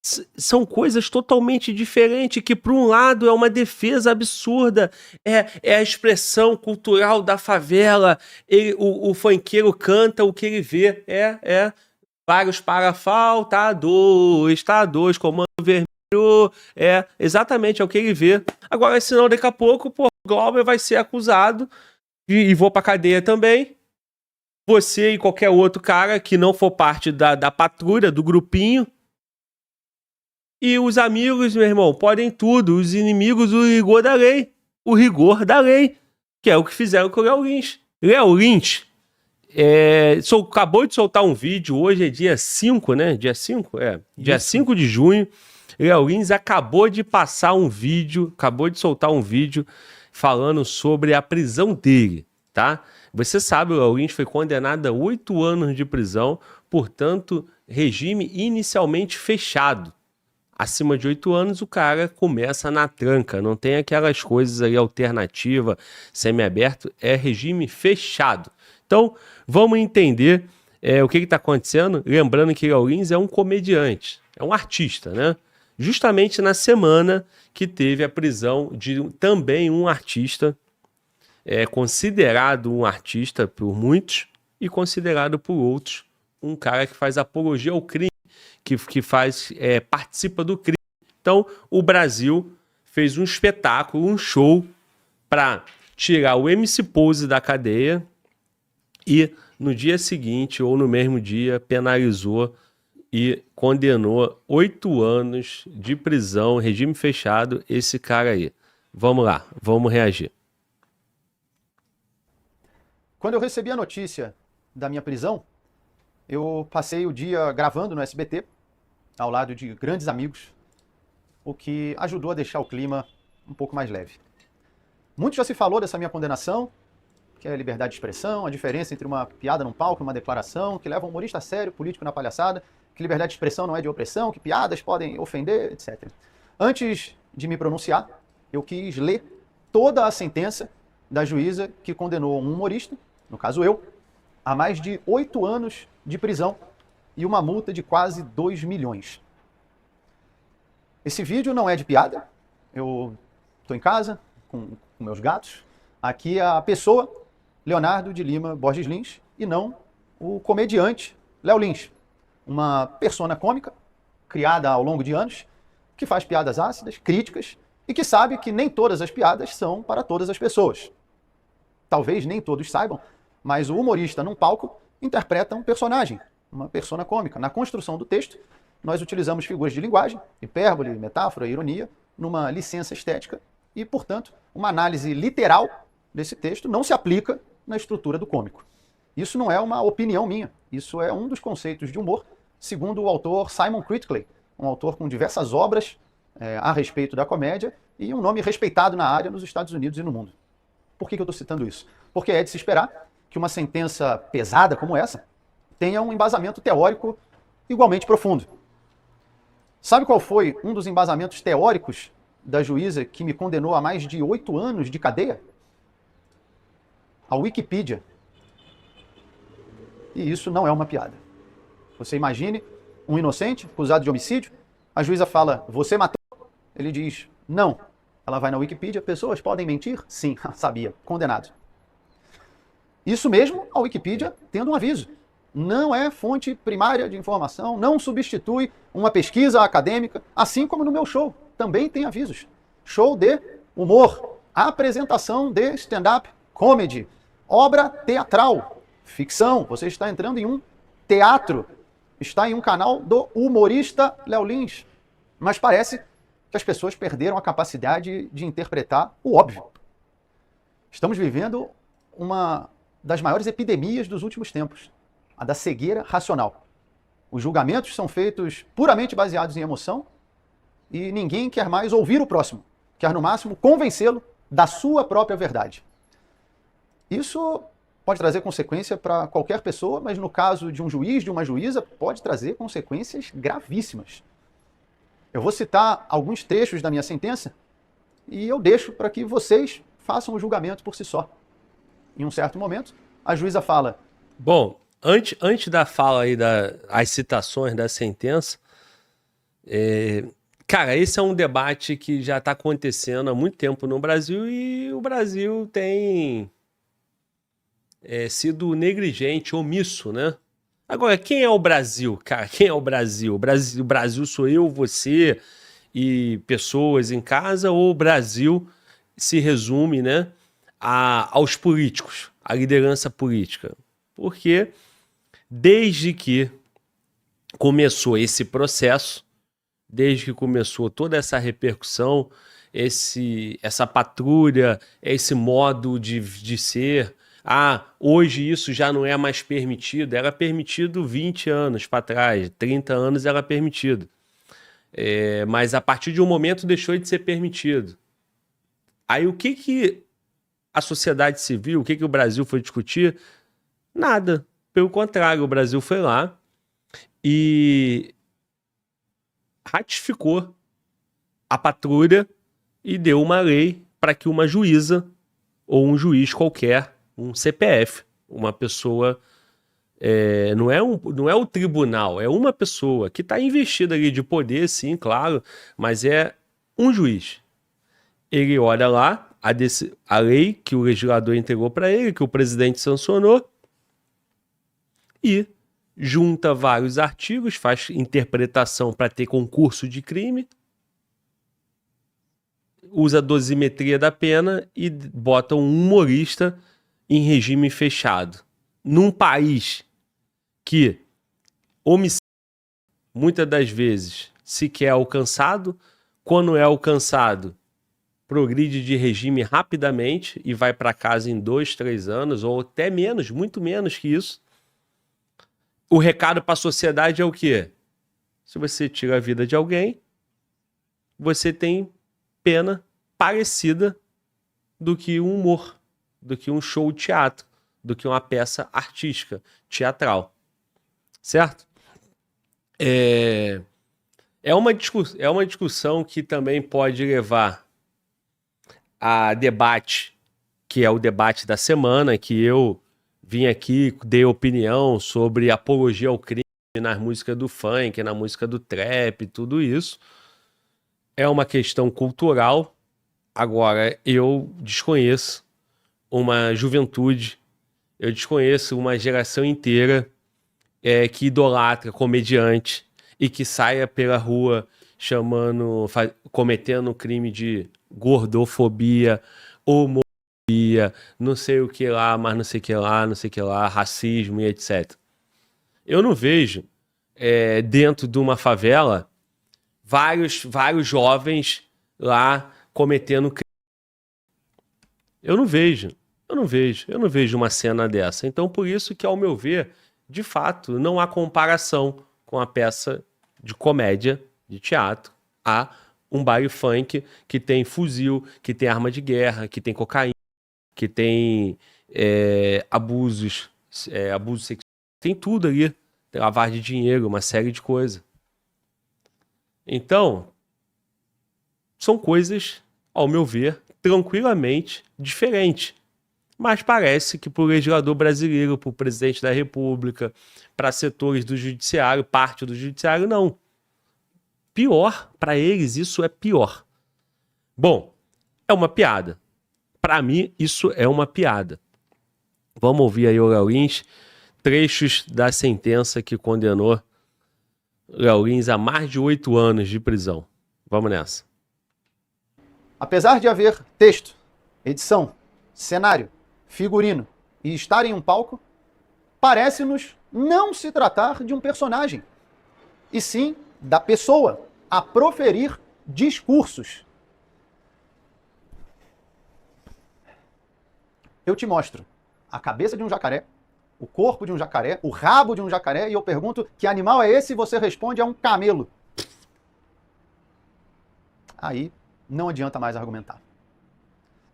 São coisas totalmente diferentes, que por um lado é uma defesa absurda, é a expressão cultural da favela, o funkeiro canta o que ele vê, vários parafal, tá dois, comando vermelho, exatamente, é o que ele vê. Agora, senão daqui a pouco, pô, o Glauber vai ser acusado, e vou pra cadeia também, você e qualquer outro cara que não for parte da patrulha, do grupinho. E os amigos, meu irmão, podem tudo. Os inimigos, o rigor da lei. O rigor da lei. Que é o que fizeram com o Léo Lins. Léo Lins acabou de soltar um vídeo. Hoje é dia 5, né? Dia 5? Dia 5 de junho. Léo Lins acabou de soltar um vídeo falando sobre a prisão dele, tá? Você sabe, o Léo Lins foi condenado a 8 anos de prisão, portanto, regime inicialmente fechado. Acima de 8 anos, o cara começa na tranca, não tem aquelas coisas aí alternativa, semiaberto, é regime fechado. Então, vamos entender o que está acontecendo. Lembrando que Léo Lins é um comediante, é um artista, né? Justamente na semana que teve a prisão de também um artista, considerado um artista por muitos e considerado por outros um cara que faz apologia ao crime, que participa do crime. Então, o Brasil fez um espetáculo, um show, para tirar o MC Pose da cadeia e, no dia seguinte, ou no mesmo dia, penalizou e condenou 8 anos de prisão, regime fechado, esse cara aí. Vamos lá, vamos reagir. Quando eu recebi a notícia da minha prisão, eu passei o dia gravando no SBT, ao lado de grandes amigos, o que ajudou a deixar o clima um pouco mais leve. Muito já se falou dessa minha condenação, que é a liberdade de expressão, a diferença entre uma piada num palco e uma declaração, que leva um humorista a sério, político na palhaçada, que liberdade de expressão não é de opressão, que piadas podem ofender, etc. Antes de me pronunciar, eu quis ler toda a sentença da juíza que condenou um humorista, no caso eu, a mais de 8 anos de prisão e uma multa de quase 2 milhões. Esse vídeo não é de piada, eu estou em casa com meus gatos. Aqui é a pessoa Leonardo de Lima Borges Lins e não o comediante Léo Lins, uma persona cômica criada ao longo de anos, que faz piadas ácidas, críticas e que sabe que nem todas as piadas são para todas as pessoas. Talvez nem todos saibam, mas o humorista num palco interpreta um personagem, uma persona cômica. Na construção do texto, nós utilizamos figuras de linguagem, hipérbole, metáfora, ironia, numa licença estética e, portanto, uma análise literal desse texto não se aplica na estrutura do cômico. Isso não é uma opinião minha, isso é um dos conceitos de humor, segundo o autor Simon Critickley, um autor com diversas obras a respeito da comédia e um nome respeitado na área nos Estados Unidos e no mundo. Por que eu estou citando isso? Porque é de se esperar que uma sentença pesada como essa tenha um embasamento teórico igualmente profundo. Sabe qual foi um dos embasamentos teóricos da juíza que me condenou a mais de 8 anos de cadeia? A Wikipedia. E isso não é uma piada. Você imagine um inocente acusado de homicídio, a juíza fala, você matou? Ele diz, não. Ela vai na Wikipedia, pessoas podem mentir? Sim, sabia, condenado. Isso mesmo, a Wikipedia tendo um aviso. Não é fonte primária de informação, não substitui uma pesquisa acadêmica, assim como no meu show, também tem avisos. Show de humor, apresentação de stand-up comedy, obra teatral, ficção. Você está entrando em um teatro, está em um canal do humorista Léo Lins. Mas parece que as pessoas perderam a capacidade de interpretar o óbvio. Estamos vivendo uma das maiores epidemias dos últimos tempos, a da cegueira racional. Os julgamentos são feitos puramente baseados em emoção e ninguém quer mais ouvir o próximo, quer no máximo convencê-lo da sua própria verdade. Isso pode trazer consequência para qualquer pessoa, mas no caso de um juiz, de uma juíza, pode trazer consequências gravíssimas. Eu vou citar alguns trechos da minha sentença e eu deixo para que vocês façam o julgamento por si só. Em um certo momento, a juíza fala... Bom, antes da fala aí das citações da sentença, Cara, esse é um debate que já está acontecendo há muito tempo no Brasil e o Brasil tem sido negligente, omisso, né? Agora, quem é o Brasil, cara? Quem é o Brasil? O Brasil sou eu, você e pessoas em casa, ou o Brasil se resume, né, aos políticos, à liderança política? Porque desde que começou esse processo, desde que começou toda essa repercussão, essa patrulha, esse modo de ser. Hoje isso já não é mais permitido. Era permitido 20 anos para trás, 30 anos era permitido. Mas a partir de um momento deixou de ser permitido. Aí o que a sociedade civil, o que o Brasil foi discutir? Nada. Pelo contrário, o Brasil foi lá e ratificou a patrulha e deu uma lei para que uma juíza ou um juiz qualquer, um CPF, uma pessoa, não é o tribunal, é uma pessoa que está investida ali de poder, sim, claro, mas é um juiz. Ele olha lá a lei que o legislador entregou para ele, que o presidente sancionou, e junta vários artigos, faz interpretação para ter concurso de crime, usa a dosimetria da pena e bota um humorista em regime fechado. Num país que homicídio, muitas das vezes, sequer é alcançado, quando é alcançado, progride de regime rapidamente e vai para casa em 2, 3 anos, ou até menos, muito menos que isso. O recado para a sociedade é o quê? Se você tira a vida de alguém, você tem pena parecida do que um humor, do que um show de teatro, do que uma peça artística, teatral. Certo? É uma discussão que também pode levar a debate, que é o debate da semana, que eu vim aqui, dei opinião sobre apologia ao crime nas músicas do funk, na música do trap, tudo isso. É uma questão cultural. Agora, eu desconheço uma juventude, eu desconheço uma geração inteira que idolatra comediante e que saia pela rua cometendo crime de gordofobia, homofobia, não sei o que lá, mas não sei o que lá, não sei o que lá, racismo e etc. Eu não vejo dentro de uma favela vários jovens lá cometendo crime. Eu não vejo uma cena dessa. Então, por isso que, ao meu ver, de fato, não há comparação com a peça de comédia, de teatro, a um baile funk que tem fuzil, que tem arma de guerra, que tem cocaína, que tem abuso sexual, tem tudo ali, tem lavagem de dinheiro, uma série de coisas. Então, são coisas, ao meu ver, tranquilamente diferentes. Mas parece que para o legislador brasileiro, para o presidente da República, para setores do judiciário, parte do judiciário, não. Pior, para eles isso é pior. Bom, é uma piada. Para mim, isso é uma piada. Vamos ouvir aí o Léo Lins, trechos da sentença que condenou Léo Lins a mais de 8 anos de prisão. Vamos nessa. Apesar de haver texto, edição, cenário, figurino e estar em um palco, parece-nos não se tratar de um personagem, e sim da pessoa a proferir discursos. Eu te mostro a cabeça de um jacaré, o corpo de um jacaré, o rabo de um jacaré, e eu pergunto que animal é esse e você responde é um camelo. Aí não adianta mais argumentar.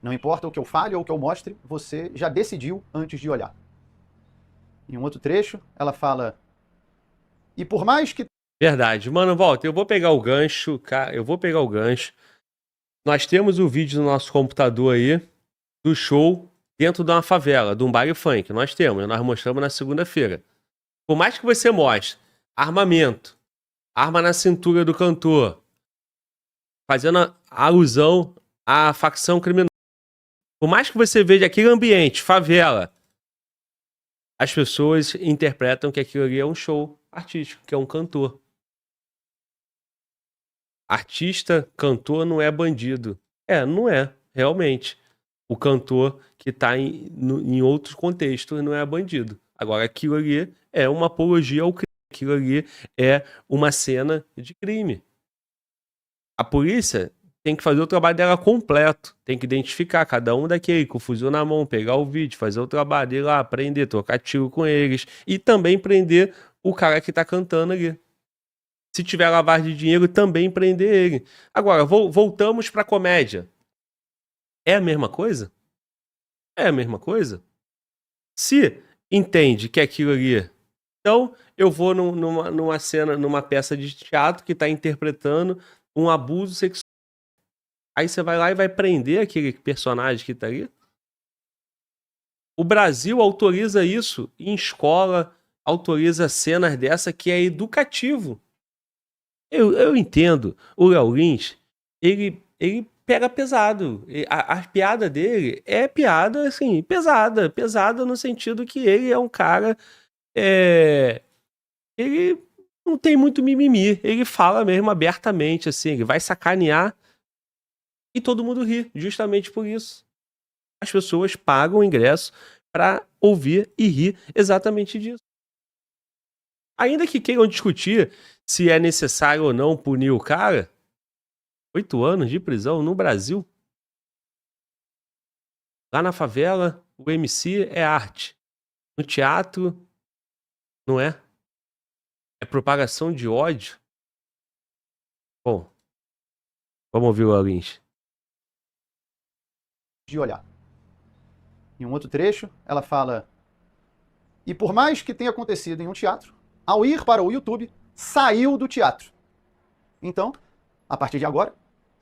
Não importa o que eu fale ou o que eu mostre, você já decidiu antes de olhar. Em um outro trecho, ela fala: e por mais que... Verdade. Mano, Walter, eu vou pegar o gancho, cara. Nós temos o vídeo no nosso computador aí do show dentro de uma favela, de um baile funk. Nós mostramos na segunda-feira. Por mais que você mostre armamento, arma na cintura do cantor, fazendo alusão à facção criminosa. Por mais que você veja aquele ambiente, favela, as pessoas interpretam que aquilo ali é um show artístico, que é um cantor. Artista, cantor não é bandido. Não é, realmente. O cantor que está em outros contextos não é bandido. Agora, aquilo ali é uma apologia ao crime. Aquilo ali é uma cena de crime. A polícia tem que fazer o trabalho dela completo. Tem que identificar cada um daquele com o fuzil na mão, pegar o vídeo, fazer o trabalho, ir lá, prender, trocar tiro com eles. E também prender o cara que tá cantando ali. Se tiver lavagem de dinheiro, também prender ele. Agora, voltamos pra comédia. É a mesma coisa? É a mesma coisa? Se entende que aquilo ali... Então, eu vou numa cena, numa peça de teatro que tá interpretando um abuso sexual. Aí você vai lá e vai prender aquele personagem que tá ali. O Brasil autoriza isso em escola, autoriza cenas dessa que é educativo. Eu entendo. O Léo Lins, ele pega pesado. A piada dele é piada, assim, pesada. Pesada no sentido que ele é um cara... ele não tem muito mimimi. Ele fala mesmo abertamente, assim. Ele vai sacanear e todo mundo ri, justamente por isso. As pessoas pagam o ingresso para ouvir e rir exatamente disso. Ainda que queiram discutir se é necessário ou não punir o cara, 8 anos de prisão no Brasil. Lá na favela, o MC é arte. No teatro, não é? É propagação de ódio. Bom, vamos ouvir o Léo Lins. De olhar. Em um outro trecho, ela fala: e por mais que tenha acontecido em um teatro, ao ir para o YouTube, saiu do teatro. Então, a partir de agora,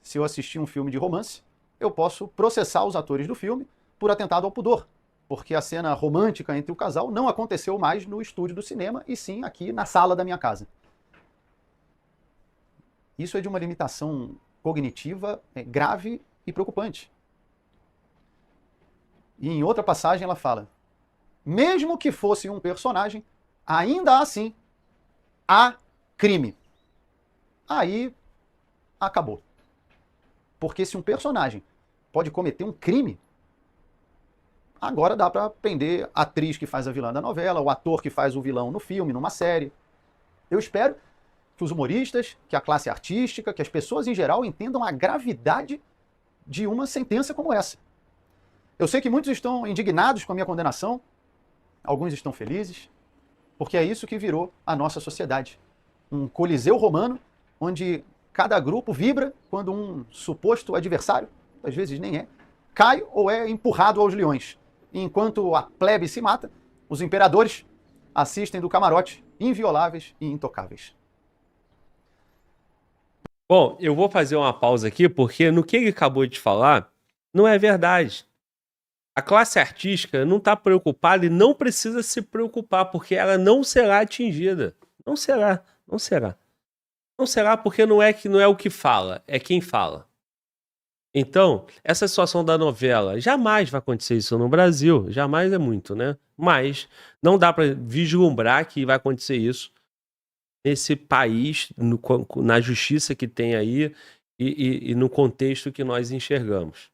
se eu assistir um filme de romance, eu posso processar os atores do filme por atentado ao pudor, porque a cena romântica entre o casal não aconteceu mais no estúdio do cinema, e sim aqui na sala da minha casa. Isso é de uma limitação cognitiva grave e preocupante. E em outra passagem ela fala: mesmo que fosse um personagem, ainda assim há crime. Aí acabou. Porque se um personagem pode cometer um crime, agora dá pra prender a atriz que faz a vilã da novela, o ator que faz o vilão no filme, numa série. Eu espero que os humoristas, que a classe artística, que as pessoas em geral entendam a gravidade de uma sentença como essa. Eu sei que muitos estão indignados com a minha condenação, alguns estão felizes, porque é isso que virou a nossa sociedade. Um coliseu romano, onde cada grupo vibra quando um suposto adversário, às vezes nem é, cai ou é empurrado aos leões. E enquanto a plebe se mata, os imperadores assistem do camarote, invioláveis e intocáveis. Bom, eu vou fazer uma pausa aqui, porque no que ele acabou de falar, não é verdade. A classe artística não está preocupada e não precisa se preocupar, porque ela não será atingida. Não será, não será. Não será porque não é o que fala, é quem fala. Então, essa situação da novela, jamais vai acontecer isso no Brasil, jamais é muito, né? Mas não dá para vislumbrar que vai acontecer isso nesse país, na justiça que tem aí e no contexto que nós enxergamos.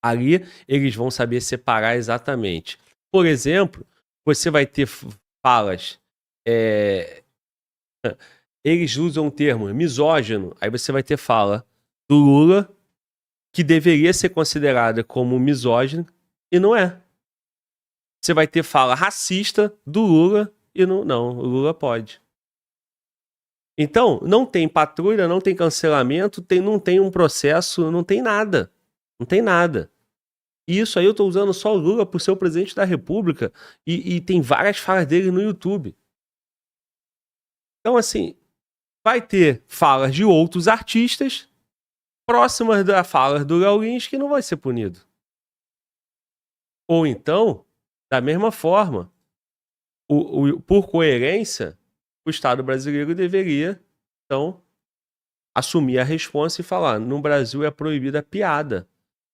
Ali eles vão saber separar exatamente. Por exemplo, você vai ter falas... Eles usam o termo misógino, aí você vai ter fala do Lula, que deveria ser considerada como misógino, e não é. Você vai ter fala racista do Lula, e não, o Lula pode. Então, não tem patrulha, não tem cancelamento, não tem um processo, não tem nada. Não tem nada. E isso aí eu tô usando só o Lula por ser o presidente da República, e tem várias falas dele no YouTube. Então, assim, vai ter falas de outros artistas próximas da fala do Léo Lins que não vai ser punido. Ou então, da mesma forma, por coerência, o Estado brasileiro deveria, então, assumir a responsa e falar: no Brasil é proibida a piada.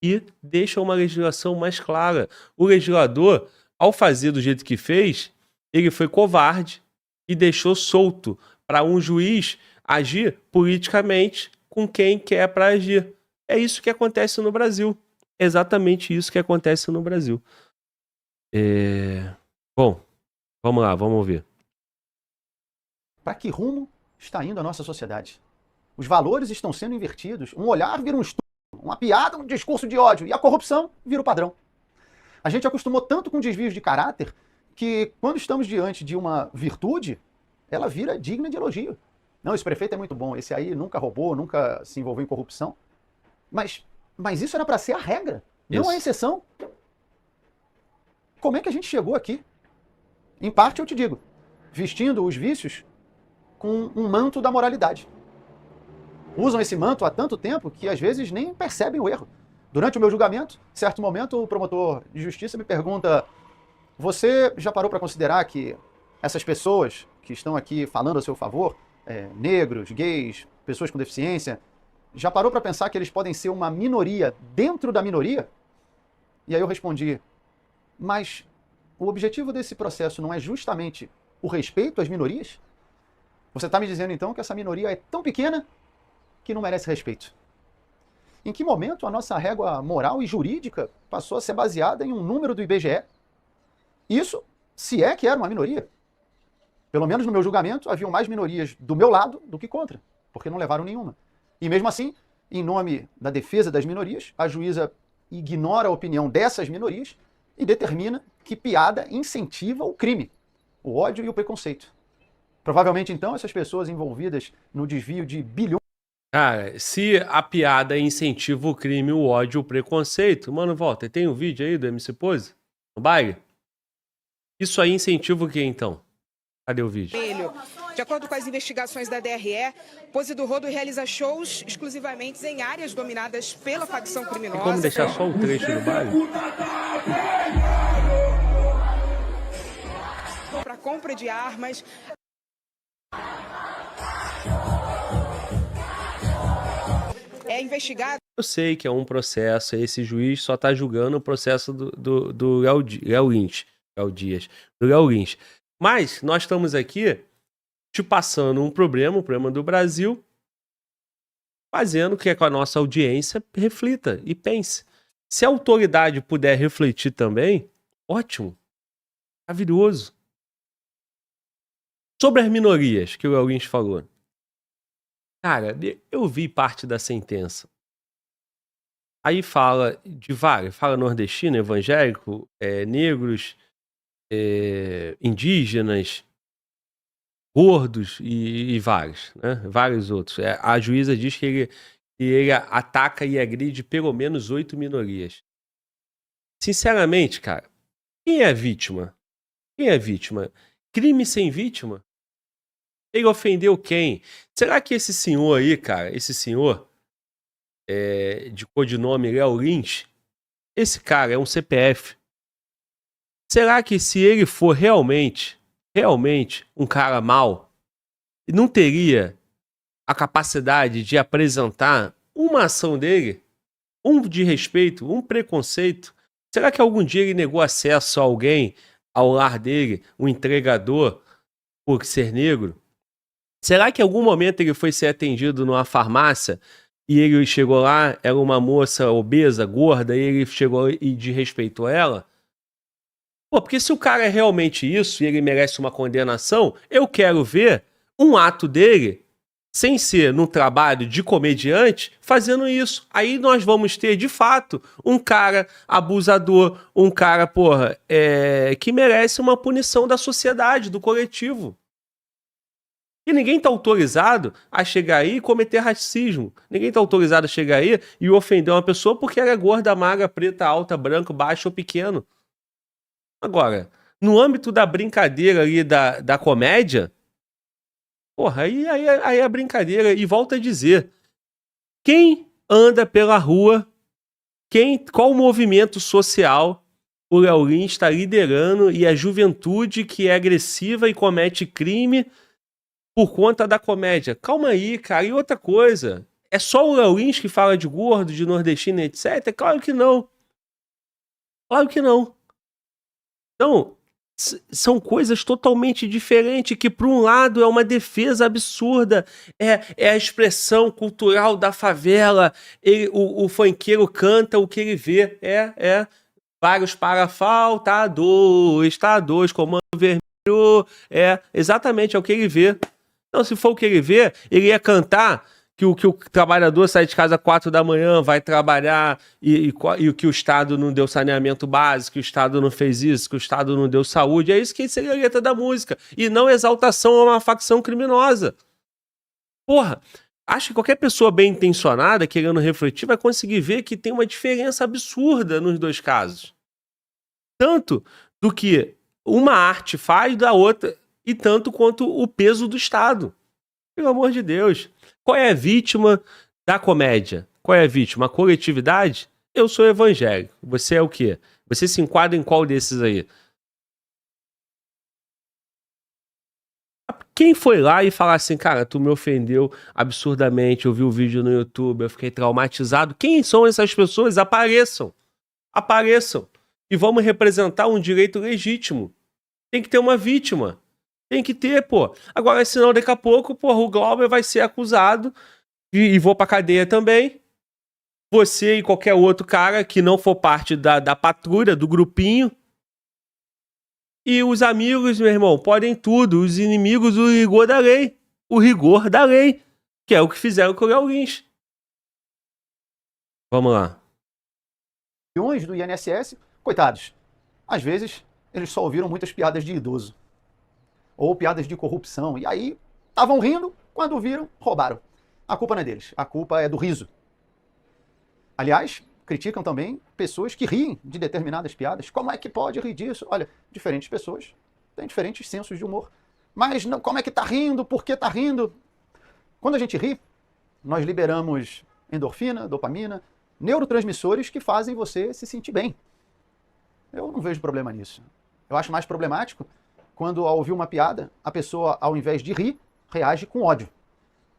E deixa uma legislação mais clara. O legislador, ao fazer do jeito que fez, ele foi covarde e deixou solto para um juiz agir politicamente com quem quer para agir. É isso que acontece no Brasil. É exatamente isso que acontece no Brasil. Bom, vamos lá, vamos ver. Para que rumo está indo a nossa sociedade? Os valores estão sendo invertidos. Um olhar vira um estupro, uma piada, um discurso de ódio. E a corrupção vira o padrão. A gente acostumou tanto com desvios de caráter que, quando estamos diante de uma virtude, ela vira digna de elogio. Não, esse prefeito é muito bom, esse aí nunca roubou, nunca se envolveu em corrupção. Mas isso era para ser a regra, não a exceção. Como é que a gente chegou aqui? Em parte, eu te digo, vestindo os vícios com um manto da moralidade. Usam esse manto há tanto tempo que às vezes nem percebem o erro. Durante o meu julgamento, em certo momento, o promotor de justiça me pergunta: você já parou para considerar que essas pessoas que estão aqui falando a seu favor, negros, gays, pessoas com deficiência, já parou para pensar que eles podem ser uma minoria dentro da minoria? E aí eu respondi: mas o objetivo desse processo não é justamente o respeito às minorias? Você está me dizendo então que essa minoria é tão pequena que não merece respeito. Em que momento a nossa régua moral e jurídica passou a ser baseada em um número do IBGE? Isso, se é que era uma minoria. Pelo menos no meu julgamento, haviam mais minorias do meu lado do que contra, porque não levaram nenhuma. E mesmo assim, em nome da defesa das minorias, a juíza ignora a opinião dessas minorias e determina que piada incentiva o crime, o ódio e o preconceito. Provavelmente, então, essas pessoas envolvidas no desvio de bilhões... Cara, se a piada incentiva o crime, o ódio, o preconceito... Mano, volta, tem um vídeo aí do MC Pose? No baile? Isso aí incentiva o quê, então? Cadê o vídeo? De acordo com as investigações da DRE, Pose do Rodo realiza shows exclusivamente em áreas dominadas pela facção criminosa. Tem como deixar só um trecho do baile? Para compra de armas. É investigado. Eu sei que é um processo, esse juiz só tá julgando o processo do Léo Lynch, Léo Dias, do Léo Lynch. Mas nós estamos aqui te passando um problema, o problema do Brasil, fazendo que a nossa audiência reflita e pense. Se a autoridade puder refletir também, ótimo, maravilhoso. Sobre as minorias que o Léo Lynch falou. Cara, eu vi parte da sentença. Aí fala de vários, fala nordestino, evangélico, negros, indígenas, gordos e vários, né? Vários outros. A juíza diz que ele ataca e agride pelo menos 8 minorias. Sinceramente, cara, quem é vítima? Quem é vítima? Crime sem vítima? Ele ofendeu quem? Será que esse senhor aí, cara, esse senhor de codinome Léo Lynch, esse cara é um CPF? Será que se ele for realmente um cara mau, não teria a capacidade de apresentar uma ação dele, um de respeito, um preconceito? Será que algum dia ele negou acesso a alguém ao lar dele, um entregador, por ser negro? Será que em algum momento ele foi ser atendido numa farmácia e ele chegou lá, era uma moça obesa, gorda, e ele chegou e desrespeitou ela? Pô, porque se o cara é realmente isso e ele merece uma condenação, eu quero ver um ato dele, sem ser no trabalho de comediante, fazendo isso. Aí nós vamos ter, de fato, um cara abusador, um cara, que merece uma punição da sociedade, do coletivo. E ninguém está autorizado a chegar aí e cometer racismo. Ninguém está autorizado a chegar aí e ofender uma pessoa porque ela é gorda, magra, preta, alta, branco, baixo ou pequeno. Agora, no âmbito da brincadeira ali da comédia, aí é brincadeira. E volto a dizer, quem anda pela rua, qual movimento social o Léo Lynch está liderando e a juventude que é agressiva e comete crime por conta da comédia. Calma aí, cara. E outra coisa, é só o Léo Lins que fala de gordo, de nordestino, etc? Claro que não. Claro que não. Então, são coisas totalmente diferentes, que por um lado é uma defesa absurda, é a expressão cultural da favela, o funkeiro canta o que ele vê, vários parafal, tá dois, comando vermelho, exatamente, é o que ele vê. Então, se for o que ele vê, ele ia cantar que o trabalhador sai de casa às 4 da manhã, vai trabalhar e que o Estado não deu saneamento básico, que o Estado não fez isso, que o Estado não deu saúde. É isso que seria a letra da música. E não exaltação a uma facção criminosa. Porra, acho que qualquer pessoa bem intencionada, querendo refletir, vai conseguir ver que tem uma diferença absurda nos dois casos. Tanto do que uma arte faz da outra, e tanto quanto o peso do Estado. Pelo amor de Deus. Qual é a vítima da comédia? Qual é a vítima? A coletividade? Eu sou evangélico. Você é o quê? Você se enquadra em qual desses aí? Quem foi lá e falar assim, cara, tu me ofendeu absurdamente, eu vi o vídeo no YouTube, eu fiquei traumatizado. Quem são essas pessoas? Apareçam. Apareçam. E vamos representar um direito legítimo. Tem que ter uma vítima. Tem que ter, pô. Agora, senão daqui a pouco, porra, o Glauber vai ser acusado e vou pra cadeia também. Você e qualquer outro cara que não for parte da patrulha, do grupinho. E os amigos, meu irmão, podem tudo. Os inimigos, o rigor da lei. O rigor da lei. Que é o que fizeram com o Léo Lins. Vamos lá. Do INSS, coitados. Às vezes, eles só ouviram muitas piadas de idoso. Ou piadas de corrupção. E aí, estavam rindo, quando viram, roubaram. A culpa não é deles, a culpa é do riso. Aliás, criticam também pessoas que riem de determinadas piadas. Como é que pode rir disso? Olha, diferentes pessoas têm diferentes sensos de humor. Mas não, como é que tá rindo? Por que tá rindo? Quando a gente ri, nós liberamos endorfina, dopamina, neurotransmissores que fazem você se sentir bem. Eu não vejo problema nisso. Eu acho mais problemático quando, ao ouvir uma piada, a pessoa, ao invés de rir, reage com ódio.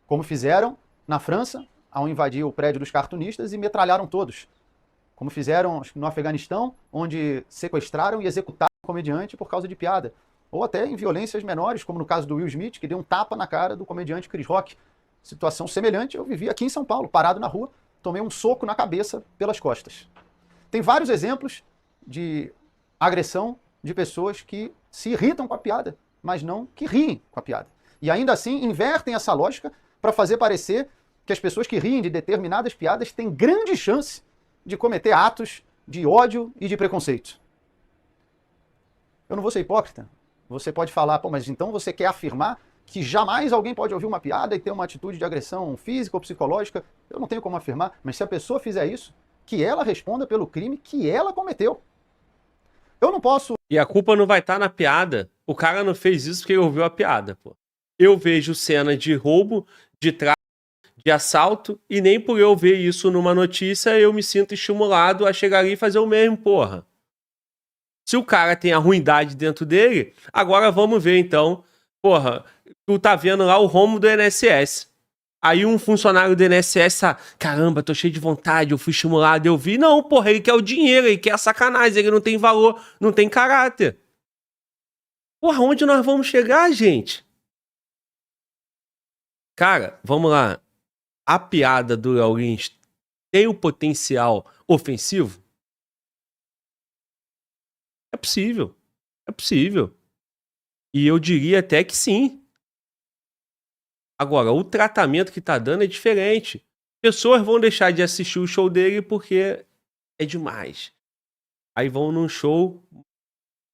Como fizeram na França, ao invadir o prédio dos cartunistas e metralharam todos. Como fizeram no Afeganistão, onde sequestraram e executaram um comediante por causa de piada. Ou até em violências menores, como no caso do Will Smith, que deu um tapa na cara do comediante Chris Rock. Situação semelhante eu vivi aqui em São Paulo, parado na rua, tomei um soco na cabeça pelas costas. Tem vários exemplos de agressão de pessoas que se irritam com a piada, mas não que riem com a piada. E ainda assim invertem essa lógica para fazer parecer que as pessoas que riem de determinadas piadas têm grande chance de cometer atos de ódio e de preconceito. Eu não vou ser hipócrita. Você pode falar, pô, mas então você quer afirmar que jamais alguém pode ouvir uma piada e ter uma atitude de agressão física ou psicológica? Eu não tenho como afirmar, mas se a pessoa fizer isso, que ela responda pelo crime que ela cometeu. Eu não posso... E a culpa não vai estar na piada. O cara não fez isso porque ele ouviu a piada, pô. Eu vejo cena de roubo, de tráfico, de assalto, e nem por eu ver isso numa notícia eu me sinto estimulado a chegar ali e fazer o mesmo, porra. Se o cara tem a ruindade dentro dele, agora vamos ver então, porra, tu tá vendo lá o rombo do INSS. Aí um funcionário do INSS tá, caramba, tô cheio de vontade, eu fui estimulado, eu vi. Não, porra, ele quer o dinheiro, ele quer a sacanagem, ele não tem valor, não tem caráter. Porra, onde nós vamos chegar, gente? Cara, vamos lá. A piada do Léo Lins tem o potencial ofensivo? É possível. É possível. E eu diria até que sim. Agora, o tratamento que tá dando é diferente. Pessoas vão deixar de assistir o show dele porque é demais. Aí vão num show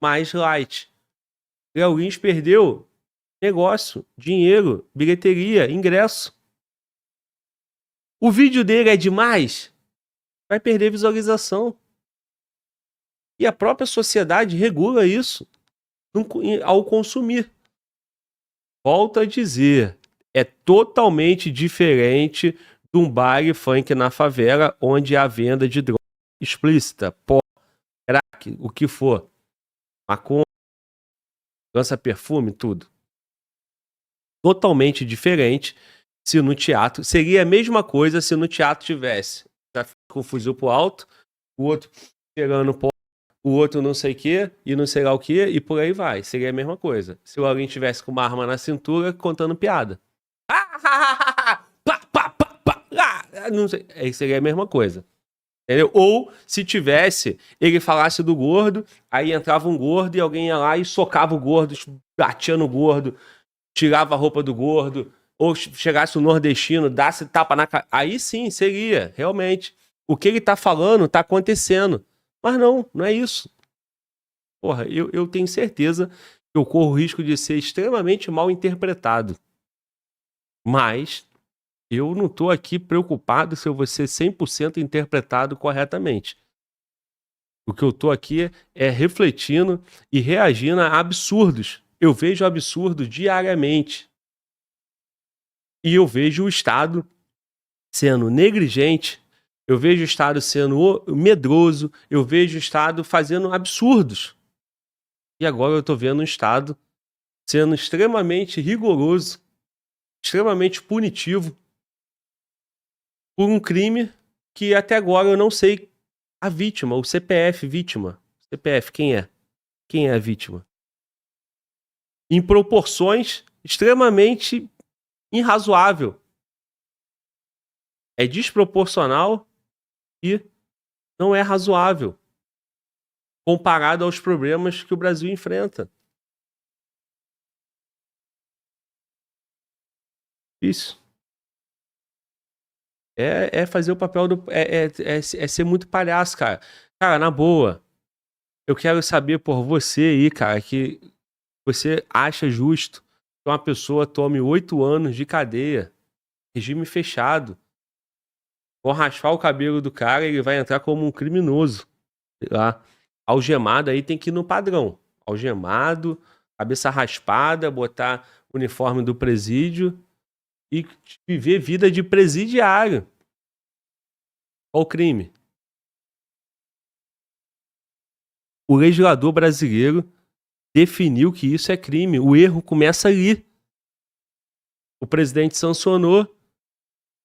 mais light. Léo Lins perdeu negócio, dinheiro, bilheteria, ingresso. O vídeo dele é demais, vai perder visualização. E a própria sociedade regula isso ao consumir. Volto a dizer, é totalmente diferente de um baile funk na favela, onde há venda de droga explícita, pó, crack, o que for, maconha, lança perfume, tudo. totalmente diferente se no teatro... Seria a mesma coisa se no teatro tivesse com o fuzil pro alto, o outro tirando pó, o outro não sei o que, e não sei lá o que, e por aí vai. Seria a mesma coisa. Se alguém tivesse com uma arma na cintura contando piada. Não sei. Aí seria a mesma coisa. Entendeu? Ou se tivesse, ele falasse do gordo, aí entrava um gordo e alguém ia lá e socava o gordo, batia no gordo, tirava a roupa do gordo, ou chegasse o nordestino, dasse tapa na cara. Aí sim, seria, realmente. O que ele tá falando tá acontecendo. Mas não é isso. Porra, eu tenho certeza que eu corro o risco de ser extremamente mal interpretado. Mas eu não tô aqui preocupado se eu vou ser 100% interpretado corretamente. O que eu tô aqui é refletindo e reagindo a absurdos. Eu vejo absurdos diariamente. E eu vejo o Estado sendo negligente, eu vejo o Estado sendo medroso, eu vejo o Estado fazendo absurdos. E agora eu tô vendo o Estado sendo extremamente rigoroso, extremamente punitivo, por um crime que até agora eu não sei a vítima, o CPF vítima. CPF, quem é? Quem é a vítima? Em proporções extremamente irrazoável. É desproporcional e não é razoável comparado aos problemas que o Brasil enfrenta. Isso. É fazer o papel do... É ser muito palhaço, cara. Cara, na boa, eu quero saber por você aí, cara, que você acha justo que uma pessoa tome 8 anos de cadeia, regime fechado. Vão raspar o cabelo do cara e ele vai entrar como um criminoso. Sei lá. Algemado aí tem que ir no padrão. Algemado, cabeça raspada, botar o uniforme do presídio e viver vida de presidiário. Qual o crime? O legislador brasileiro definiu que isso é crime. O erro começa ali. O presidente sancionou,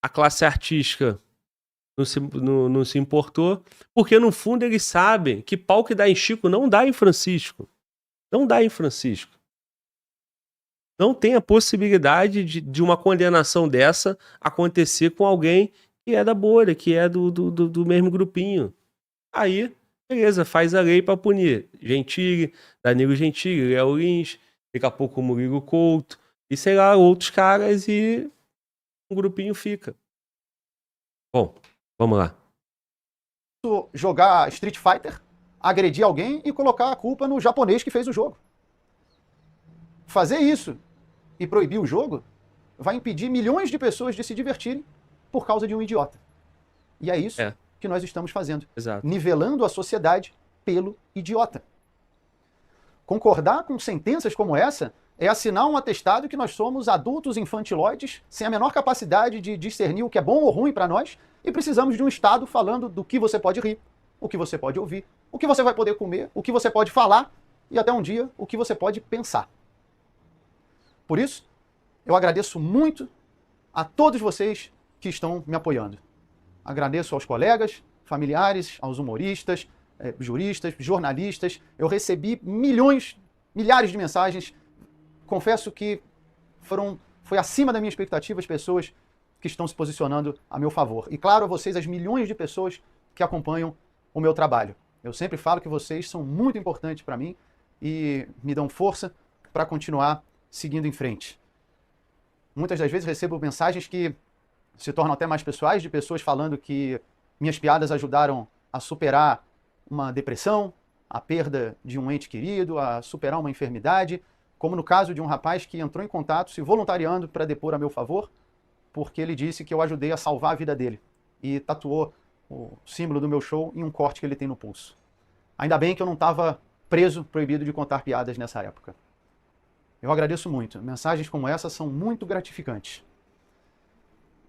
a classe artística não se importou, porque no fundo eles sabem que pau que dá em Chico não dá em Francisco. Não dá em Francisco. Não tem a possibilidade de uma condenação dessa acontecer com alguém que é da bolha, que é do mesmo grupinho. Aí, beleza, faz a lei pra punir Gentili, Danilo Gentili, Léo Lins, daqui a pouco o Murilo Couto, e sei lá, outros caras, e um grupinho fica. Bom, vamos lá. Jogar Street Fighter, agredir alguém e colocar a culpa no japonês que fez o jogo. Fazer isso e proibir o jogo vai impedir milhões de pessoas de se divertirem por causa de um idiota. E é isso que nós estamos fazendo. Exato. Nivelando a sociedade pelo idiota. Concordar com sentenças como essa é assinar um atestado que nós somos adultos infantiloides, sem a menor capacidade de discernir o que é bom ou ruim para nós, e precisamos de um Estado falando do que você pode rir, o que você pode ouvir, o que você vai poder comer, o que você pode falar, e até um dia, o que você pode pensar. Por isso, eu agradeço muito a todos vocês que estão me apoiando. Agradeço aos colegas, familiares, aos humoristas, juristas, jornalistas. Eu recebi milhares de mensagens. Confesso que foi acima da minha expectativa as pessoas que estão se posicionando a meu favor. E claro, a vocês, as milhões de pessoas que acompanham o meu trabalho. Eu sempre falo que vocês são muito importantes para mim e me dão força para continuar seguindo em frente. Muitas das vezes recebo mensagens que se tornam até mais pessoais, de pessoas falando que minhas piadas ajudaram a superar uma depressão, a perda de um ente querido, a superar uma enfermidade, como no caso de um rapaz que entrou em contato, se voluntariando para depor a meu favor, porque ele disse que eu ajudei a salvar a vida dele e tatuou o símbolo do meu show em um corte que ele tem no pulso. Ainda bem que eu não estava preso, proibido de contar piadas nessa época. Eu agradeço muito. Mensagens como essa são muito gratificantes.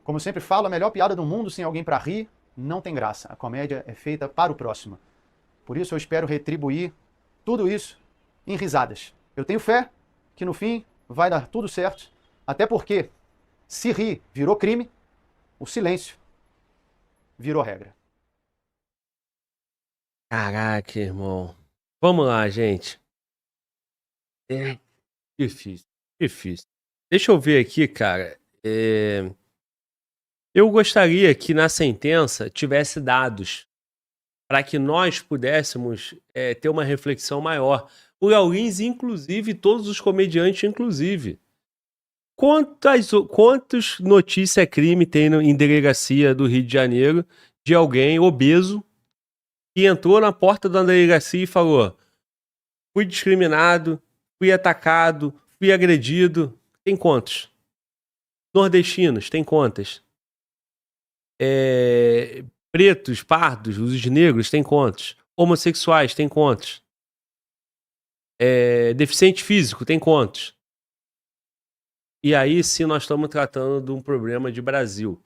Como eu sempre falo, a melhor piada do mundo sem alguém para rir não tem graça. A comédia é feita para o próximo. Por isso eu espero retribuir tudo isso em risadas. Eu tenho fé que no fim vai dar tudo certo Até porque, se rir virou crime, o silêncio virou regra. Caraca, irmão. Vamos lá, gente. É difícil, difícil. Deixa eu ver aqui, cara. Eu gostaria que na sentença tivesse dados para que nós pudéssemos ter uma reflexão maior. O Léo Lins, inclusive, todos os comediantes, inclusive. Quantas notícias crime tem em delegacia do Rio de Janeiro de alguém obeso que entrou na porta da delegacia e falou: fui discriminado, fui atacado, fui agredido. Tem quantos? Nordestinos, tem quantas? Pretos, pardos, os negros, tem quantos? Homossexuais, tem quantos? Deficiente físico, tem quantos? E aí sim nós estamos tratando de um problema de Brasil.